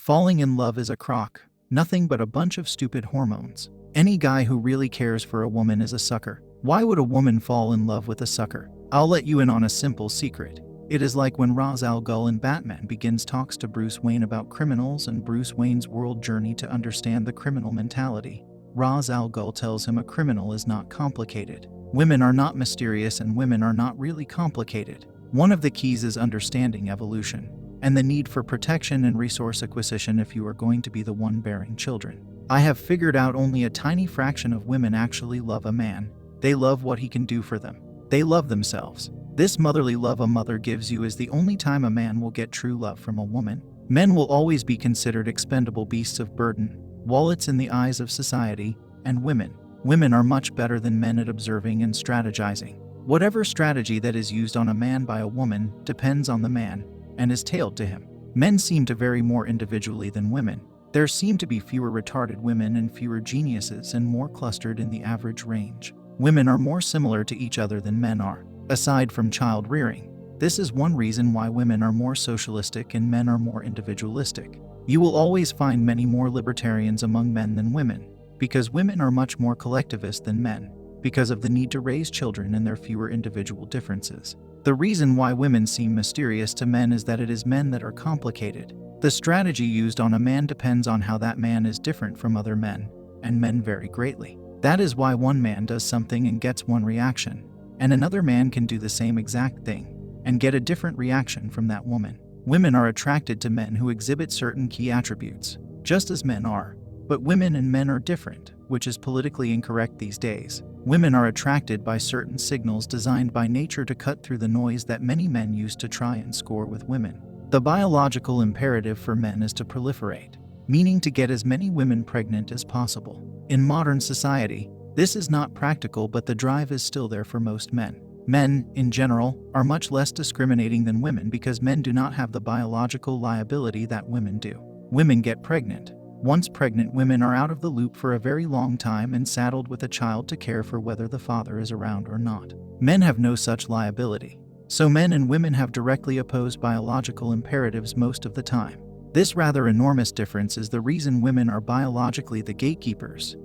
Falling in love is a crock, nothing but a bunch of stupid hormones. Any guy who really cares for a woman is a sucker. Why would a woman fall in love with a sucker? I'll let you in on a simple secret. It is like when Ra's al Ghul in Batman begins talks to Bruce Wayne about criminals and Bruce Wayne's world journey to understand the criminal mentality. Ra's al Ghul tells him a criminal is not complicated. Women are not mysterious and women are not really complicated. One of the keys is understanding evolution and the need for protection and resource acquisition if you are going to be the one bearing children. I have figured out only a tiny fraction of women actually love a man. They love what he can do for them. They love themselves. This motherly love a mother gives you is the only time a man will get true love from a woman. Men will always be considered expendable beasts of burden, wallets in the eyes of society, and women are much better than men at observing and strategizing. Whatever strategy that is used on a man by a woman depends on the man and is tailored to him. Men seem to vary more individually than women. There seem to be fewer retarded women and fewer geniuses and more clustered in the average range. Women are more similar to each other than men are. Aside from child rearing, this is one reason why women are more socialistic and men are more individualistic. You will always find many more libertarians among men than women, because women are much more collectivist than men, because of the need to raise children and their fewer individual differences. The reason why women seem mysterious to men is that it is men that are complicated. The strategy used on a man depends on how that man is different from other men, and men vary greatly. That is why one man does something and gets one reaction, and another man can do the same exact thing and get a different reaction from that woman. Women are attracted to men who exhibit certain key attributes, just as men are, but women and men are different, which is politically incorrect these days. Women are attracted by certain signals designed by nature to cut through the noise that many men use to try and score with women. The biological imperative for men is to proliferate, meaning to get as many women pregnant as possible. In modern society, this is not practical, but the drive is still there for most men. Men, in general, are much less discriminating than women because men do not have the biological liability that women do. Women get pregnant. Once pregnant, women are out of the loop for a very long time and saddled with a child to care for whether the father is around or not. Men have no such liability. So men and women have directly opposed biological imperatives most of the time. This rather enormous difference is the reason women are biologically the gatekeepers.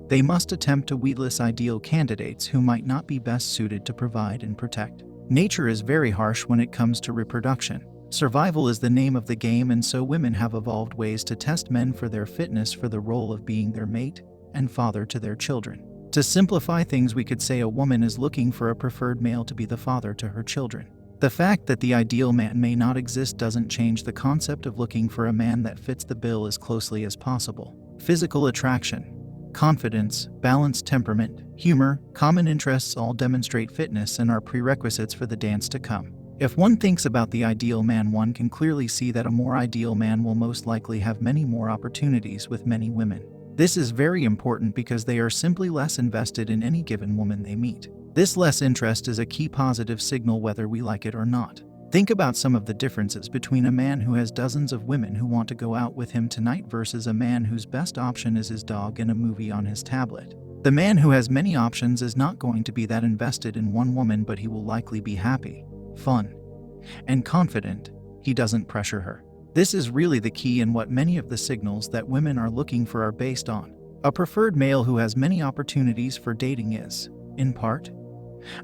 They must attempt to weedless ideal candidates who might not be best suited to provide and protect. Nature is very harsh when it comes to reproduction. Survival is the name of the game, and so women have evolved ways to test men for their fitness for the role of being their mate and father to their children. To simplify things, we could say a woman is looking for a preferred male to be the father to her children. The fact that the ideal man may not exist doesn't change the concept of looking for a man that fits the bill as closely as possible. Physical attraction, confidence, balanced temperament, humor, common interests all demonstrate fitness and are prerequisites for the dance to come. If one thinks about the ideal man, one can clearly see that a more ideal man will most likely have many more opportunities with many women. This is very important because they are simply less invested in any given woman they meet. This less interest is a key positive signal whether we like it or not. Think about some of the differences between a man who has dozens of women who want to go out with him tonight versus a man whose best option is his dog and a movie on his tablet. The man who has many options is not going to be that invested in one woman, but he will likely be happy, fun, and confident. He doesn't pressure her. This is really the key, and what many of the signals that women are looking for are based on. A preferred male who has many opportunities for dating is, in part,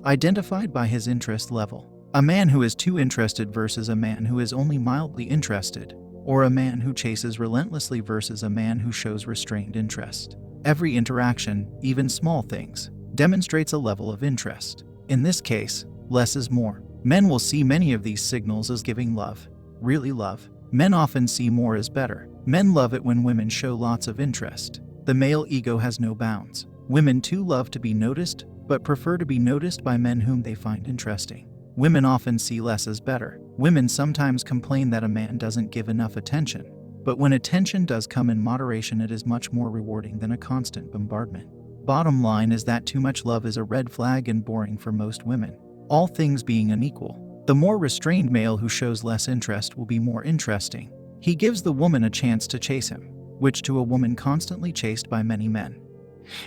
identified by his interest level. A man who is too interested versus a man who is only mildly interested, or a man who chases relentlessly versus a man who shows restrained interest. Every interaction, even small things, demonstrates a level of interest. In this case, less is more. Men will see many of these signals as giving love, really love. Men often see more as better. Men love it when women show lots of interest. The male ego has no bounds. Women too love to be noticed, but prefer to be noticed by men whom they find interesting. Women often see less as better. Women sometimes complain that a man doesn't give enough attention, but when attention does come in moderation, it is much more rewarding than a constant bombardment. Bottom line is that too much love is a red flag and boring for most women. All things being unequal, the more restrained male who shows less interest will be more interesting. He gives the woman a chance to chase him, which to a woman constantly chased by many men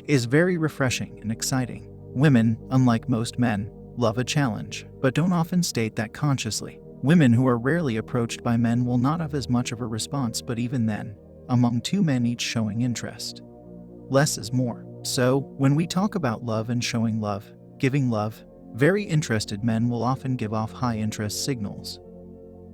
is very refreshing and exciting. Women, unlike most men, love a challenge, but don't often state that consciously. Women who are rarely approached by men will not have as much of a response, but even then, among two men each showing interest, less is more. So, when we talk about love and showing love, giving love, very interested men will often give off high interest signals,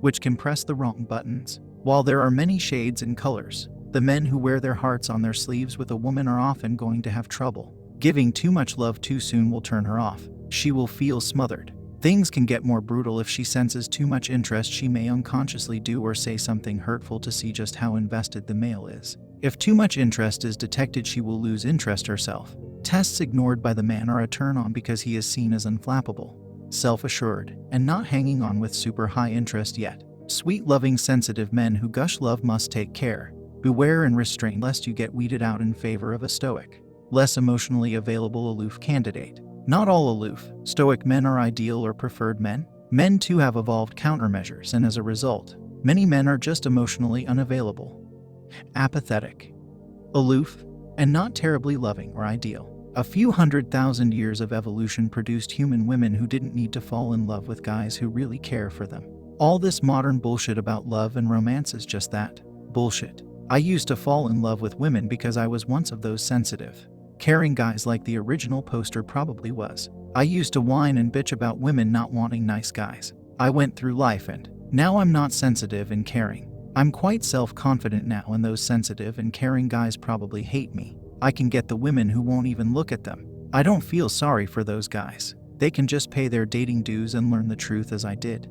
which can press the wrong buttons. While there are many shades and colors, the men who wear their hearts on their sleeves with a woman are often going to have trouble. Giving too much love too soon will turn her off. She will feel smothered. Things can get more brutal if she senses too much interest. She may unconsciously do or say something hurtful to see just how invested the male is. If too much interest is detected, she will lose interest herself. Tests ignored by the man are a turn on because he is seen as unflappable, self-assured, and not hanging on with super high interest yet. Sweet, loving, sensitive men who gush love must take care. Beware and restrain lest you get weeded out in favor of a stoic, less emotionally available aloof candidate. Not all aloof, stoic men are ideal or preferred men. Men too have evolved countermeasures, and as a result, many men are just emotionally unavailable, apathetic, aloof, and not terribly loving or ideal. A few 100,000 years of evolution produced human women who didn't need to fall in love with guys who really care for them. All this modern bullshit about love and romance is just that, bullshit. I used to fall in love with women because I was once of those sensitive, caring guys like the original poster probably was. I used to whine and bitch about women not wanting nice guys. I went through life and now I'm not sensitive and caring. I'm quite self-confident now, and those sensitive and caring guys probably hate me. I can get the women who won't even look at them. I don't feel sorry for those guys. They can just pay their dating dues and learn the truth as I did.